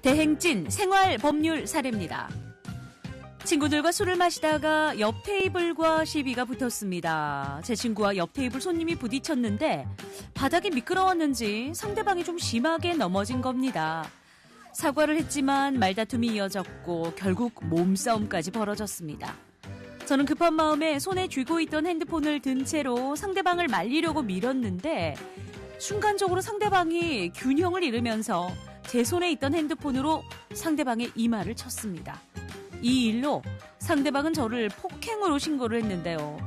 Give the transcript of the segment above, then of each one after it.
대행진 생활법률 사례입니다. 친구들과 술을 마시다가 옆 테이블과 시비가 붙었습니다. 제 친구와 옆 테이블 손님이 부딪혔는데 바닥이 미끄러웠는지 상대방이 좀 심하게 넘어진 겁니다. 사과를 했지만 말다툼이 이어졌고 결국 몸싸움까지 벌어졌습니다. 저는 급한 마음에 손에 쥐고 있던 핸드폰을 든 채로 상대방을 말리려고 밀었는데 순간적으로 상대방이 균형을 잃으면서 제 손에 있던 핸드폰으로 상대방의 이마를 쳤습니다. 이 일로 상대방은 저를 폭행으로 신고를 했는데요.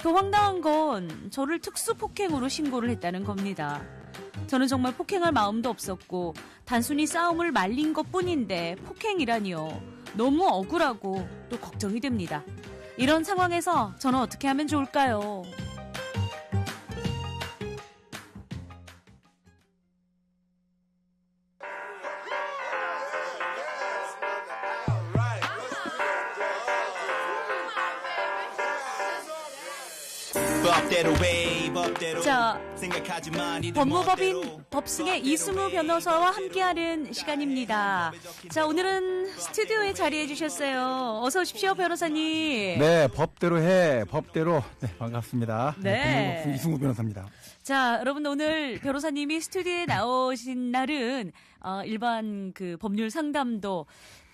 더 황당한 건 저를 특수폭행으로 신고를 했다는 겁니다. 저는 정말 폭행할 마음도 없었고 단순히 싸움을 말린 것뿐인데 폭행이라니요. 너무 억울하고 또 걱정이 됩니다. 이런 상황에서 저는 어떻게 하면 좋을까요? 자, 법무법인 법승의 이승우 변호사와 함께하는 시간입니다. 자, 오늘은 스튜디오에 자리해 주셨어요. 어서 오십시오, 변호사님. 네, 법대로 해, 법대로. 네, 반갑습니다. 네. 법무법승 이승우 변호사입니다. 자, 여러분 오늘 변호사님이 스튜디오에 나오신 날은 일반 그 법률 상담도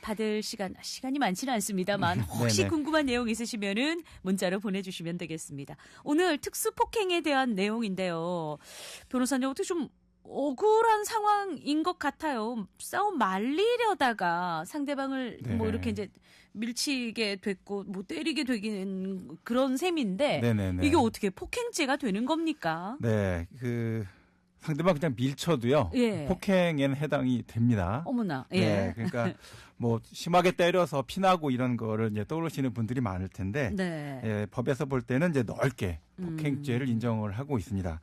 받을 시간이 많지는 않습니다만 혹시 네네. 궁금한 내용 있으시면은 문자로 보내주시면 되겠습니다. 오늘 특수폭행에 대한 내용인데요. 변호사님 어떻게 좀 억울한 상황인 것 같아요. 싸움 말리려다가 상대방을 네. 뭐 이렇게 이제 밀치게 됐고 뭐 때리게 되기는 그런 셈인데 네네네. 이게 어떻게 폭행죄가 되는 겁니까? 네, 상대방 그냥 밀쳐도요. 예. 폭행에는 해당이 됩니다. 어머나. 예. 네, 그러니까 뭐 심하게 때려서 피나고 이런 거를 이제 떠올리시는 분들이 많을 텐데 네. 예, 법에서 볼 때는 이제 넓게 폭행죄를 인정을 하고 있습니다.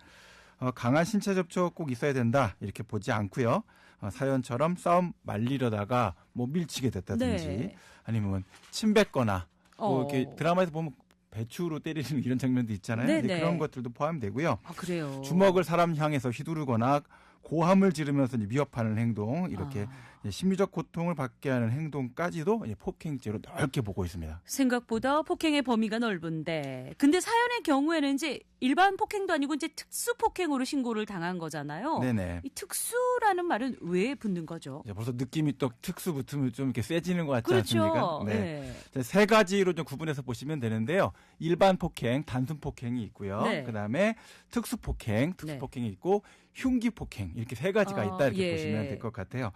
강한 신체 접촉 꼭 있어야 된다 이렇게 보지 않고요. 사연처럼 싸움 말리려다가 뭐 밀치게 됐다든지 네. 아니면 침 뱉거나 뭐 이렇게 드라마에서 보면 배추로 때리는 이런 장면도 있잖아요. 네네. 그런 것들도 포함되고요. 아, 그래요. 주먹을 사람 향해서 휘두르거나 고함을 지르면서 위협하는 행동, 이렇게 심리적 고통을 받게 하는 행동까지도 폭행죄로 넓게 보고 있습니다. 생각보다 폭행의 범위가 넓은데, 근데 사연의 경우에는 이제 일반 폭행도 아니고 이제 특수 폭행으로 신고를 당한 거잖아요. 네네. 이 특수라는 말은 왜 붙는 거죠? 벌써 느낌이 또 특수 붙으면 좀 이렇게 세지는 것 같지 그렇죠. 않습니까? 네. 세 가지로 좀 구분해서 보시면 되는데요. 일반 폭행, 단순 폭행이 있고요. 네. 그다음에 특수 폭행이 있고 흉기 폭행 이렇게 세 가지가 있다 이렇게 예. 보시면 될 것 같아요.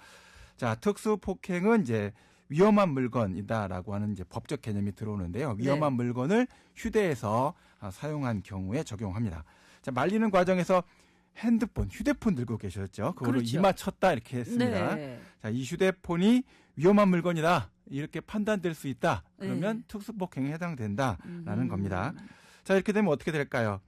자, 특수 폭행은 이제 위험한 물건이다라고 하는 이제 법적 개념이 들어오는데요. 위험한 물건을 휴대해서 사용한 경우에 적용합니다. 자, 말리는 과정에서 휴대폰 들고 계셨죠. 그걸로 그렇죠. 이마 쳤다 이렇게 했습니다. 네. 자, 이 휴대폰이 위험한 물건이다 이렇게 판단될 수 있다. 그러면 네. 특수폭행에 해당된다라는 겁니다. 자, 이렇게 되면 어떻게 될까요?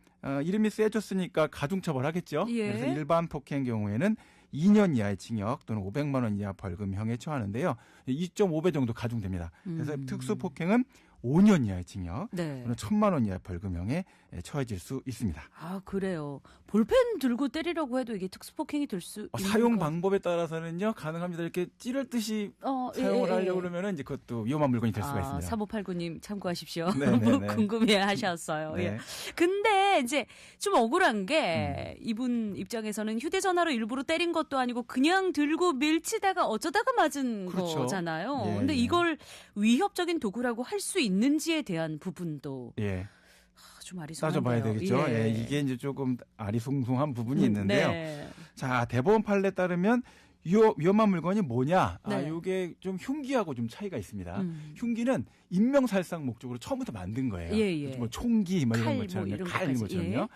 이름이 세졌으니까 가중처벌하겠죠. 예. 그래서 일반 폭행 경우에는 2년 이하의 징역 또는 500만 원 이하 벌금형에 처하는데요. 2.5배 정도 가중됩니다. 그래서 특수폭행은 5년 이하의 징역 네. 또는 1,000만 원 이하의 벌금형에 처해질 수 있습니다. 아, 그래요. 볼펜 들고 때리려고 해도 이게 특수폭행이 될 수 있는 사용 방법에 따라서는요, 가능합니다. 이렇게 찌를 듯이 사용을 하려고 그러면은 이제 그것도 위험한 물건이 될 수가 있습니다. 3589님 참고하십시오. 네네네. 궁금해 하셨어요. 네. 예. 근데 이제 좀 억울한 게 이분 입장에서는 휴대전화로 일부러 때린 것도 아니고 그냥 들고 밀치다가 어쩌다가 맞은 그렇죠. 거잖아요. 예, 근데 예. 이걸 위협적인 도구라고 할 수 있는지에 대한 부분도 예. 좀 아리송한데요. 따져봐야 되겠죠. 예. 예, 이게 이제 조금 아리송송한 부분이 있는데요. 네. 자, 대법원 판례에 따르면 위험한 물건이 뭐냐? 네. 이게 좀 흉기하고 좀 차이가 있습니다. 흉기는 인명살상 목적으로 처음부터 만든 거예요. 예, 예. 뭐 총기 뭐 칼, 이런 것처럼 뭐 이런 칼 이런 것까지. 것처럼요. 예.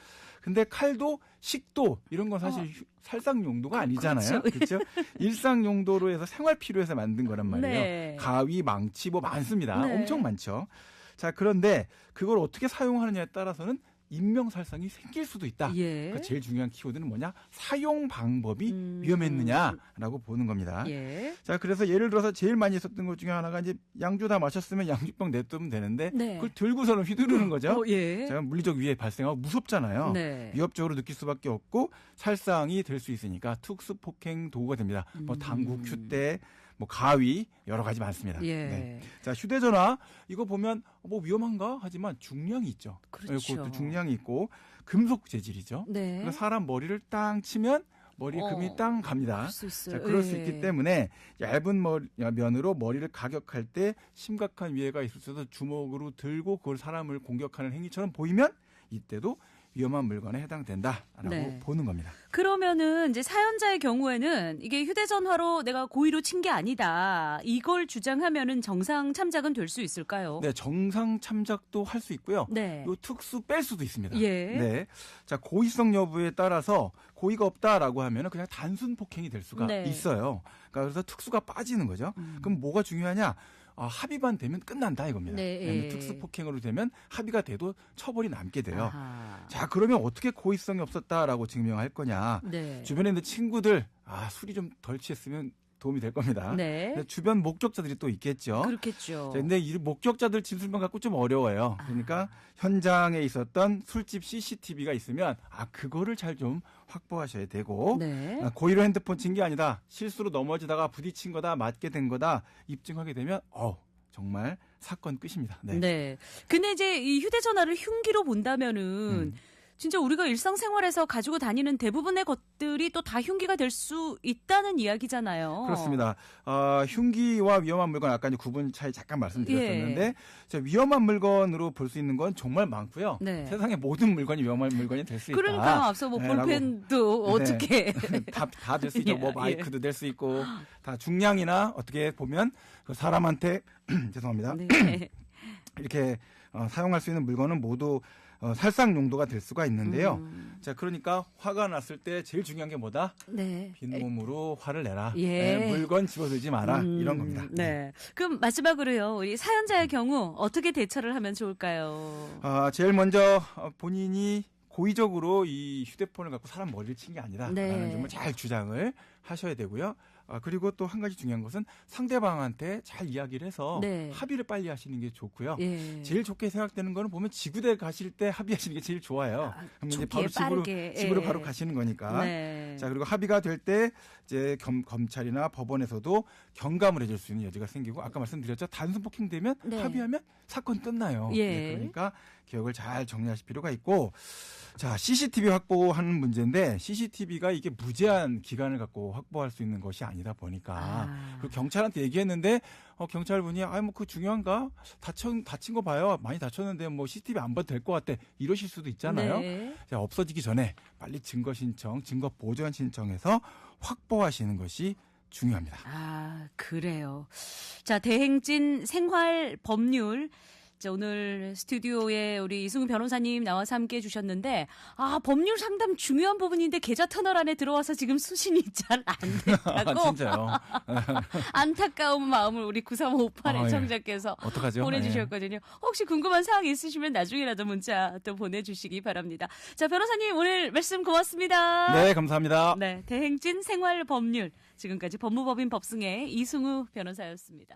근데 칼도 식도 이런 건 사실 살상 용도가 아니잖아요. 그렇죠? 일상 용도로 해서 생활 필요해서 만든 거란 말이에요. 네. 가위, 망치 뭐 많습니다. 네. 엄청 많죠. 자, 그런데 그걸 어떻게 사용하느냐에 따라서는 인명살상이 생길 수도 있다. 예. 그러니까 제일 중요한 키워드는 뭐냐? 사용 방법이 위험했느냐라고 보는 겁니다. 예. 자, 그래서 예를 들어서 제일 많이 있었던 것 중에 하나가 이제 양주 다 마셨으면 양주병 냅두면 되는데 네. 그걸 들고서는 휘두르는 거죠. 예. 자, 물리적 위해 발생하고 무섭잖아요. 네. 위협적으로 느낄 수밖에 없고 살상이 될 수 있으니까 특수폭행 도구가 됩니다. 뭐 당구, 큐대, 뭐 가위 여러 가지 많습니다. 예. 네. 자, 휴대전화 이거 보면 뭐 위험한가 하지만 중량이 있죠. 그렇죠. 그것도 중량이 있고 금속 재질이죠. 네. 그래서 사람 머리를 땅 치면 머리에 금이 땅 갑니다. 그럴 수 있어요. 자, 그럴 수 예. 있기 때문에 얇은 면으로 머리를 가격할 때 심각한 위해가 있을 수 있어서 주먹으로 들고 그걸 사람을 공격하는 행위처럼 보이면 이때도 위험한 물건에 해당된다라고 네. 보는 겁니다. 그러면은 이제 사연자의 경우에는 이게 휴대전화로 내가 고의로 친 게 아니다. 이걸 주장하면은 정상 참작은 될 수 있을까요? 네, 정상 참작도 할 수 있고요. 네. 요 특수 뺄 수도 있습니다. 예. 네. 자, 고의성 여부에 따라서 고의가 없다라고 하면은 그냥 단순 폭행이 될 수가 네. 있어요. 그러니까 그래서 특수가 빠지는 거죠. 그럼 뭐가 중요하냐? 합의만 되면 끝난다 이겁니다. 네. 특수 폭행으로 되면 합의가 돼도 처벌이 남게 돼요. 아하. 자, 그러면 어떻게 고의성이 없었다라고 증명할 거냐? 네. 주변에 있는 친구들 술이 좀 덜 취했으면 도움이 될 겁니다. 네. 근데 주변 목격자들이 또 있겠죠. 그렇겠죠. 자, 근데 이 목격자들 진술만 갖고 좀 어려워요. 그러니까 현장에 있었던 술집 CCTV가 있으면 그거를 잘 좀 확보하셔야 되고 네. 고의로 핸드폰 친 게 아니다. 실수로 넘어지다가 부딪힌 거다. 맞게 된 거다. 입증하게 되면 정말 사건 끝입니다. 네. 네. 근데 이제 이 휴대전화를 흉기로 본다면은 진짜 우리가 일상생활에서 가지고 다니는 대부분의 것들이 또 다 흉기가 될 수 있다는 이야기잖아요. 그렇습니다. 흉기와 위험한 물건 아까 이제 구분 차이 잠깐 말씀드렸었는데 예. 자, 위험한 물건으로 볼 수 있는 건 정말 많고요. 네. 세상의 모든 물건이 위험한 물건이 될 수 있다. 그러니까 앞서 뭐 네, 볼펜도 어떻게 다 될 수 있죠. 뭐 예. 마이크도 될 수 있고 다 중량이나 어떻게 보면 그 사람한테 죄송합니다. 네. 이렇게 사용할 수 있는 물건은 모두 살상 용도가 될 수가 있는데요. 자, 그러니까 화가 났을 때 제일 중요한 게 뭐다? 네. 빈몸으로 화를 내라. 예. 네, 물건 집어들지 마라. 이런 겁니다. 네. 그럼 마지막으로요. 우리 사연자의 경우 어떻게 대처를 하면 좋을까요? 제일 먼저 본인이 고의적으로 이 휴대폰을 갖고 사람 머리를 친 게 아니다라는 네. 점을 잘 주장을 하셔야 되고요. 그리고 또 한 가지 중요한 것은 상대방한테 잘 이야기를 해서 네. 합의를 빨리 하시는 게 좋고요. 예. 제일 좋게 생각되는 거는 보면 지구대 가실 때 합의하시는 게 제일 좋아요. 그럼 이제 좋게, 바로 빠르게. 집으로 예. 바로 가시는 거니까. 네. 자, 그리고 합의가 될 때 이제 검찰이나 법원에서도 경감을 해줄 수 있는 여지가 생기고 아까 말씀드렸죠. 단순 폭행되면 네. 합의하면 사건 끝나요. 예. 네, 그러니까 기억을 잘 정리하실 필요가 있고 자, CCTV 확보하는 문제인데 CCTV가 이게 무제한 기간을 갖고 확보할 수 있는 것이 아니다 보니까 그리고 경찰한테 얘기했는데 경찰분이 뭐 그 중요한가? 다친 거 봐요. 많이 다쳤는데 뭐 CCTV 안 봐도 될 것 같아. 이러실 수도 있잖아요. 네. 자, 없어지기 전에 빨리 증거 신청, 증거 보전 신청해서 확보하시는 것이 중요합니다. 그래요. 자, 대행진 생활 법률. 자, 오늘 스튜디오에 우리 이승우 변호사님 나와서 함께 해주셨는데, 법률 상담 중요한 부분인데 계좌 터널 안에 들어와서 지금 수신이 잘 안 된다고. 진짜요? 안타까운 마음을 우리 9358의 예. 청자께서 어떡하죠? 보내주셨거든요. 혹시 궁금한 사항 있으시면 나중에라도 문자 또 보내주시기 바랍니다. 자, 변호사님 오늘 말씀 고맙습니다. 네, 감사합니다. 네, 대행진 생활 법률. 지금까지 법무법인 법승의 이승우 변호사였습니다.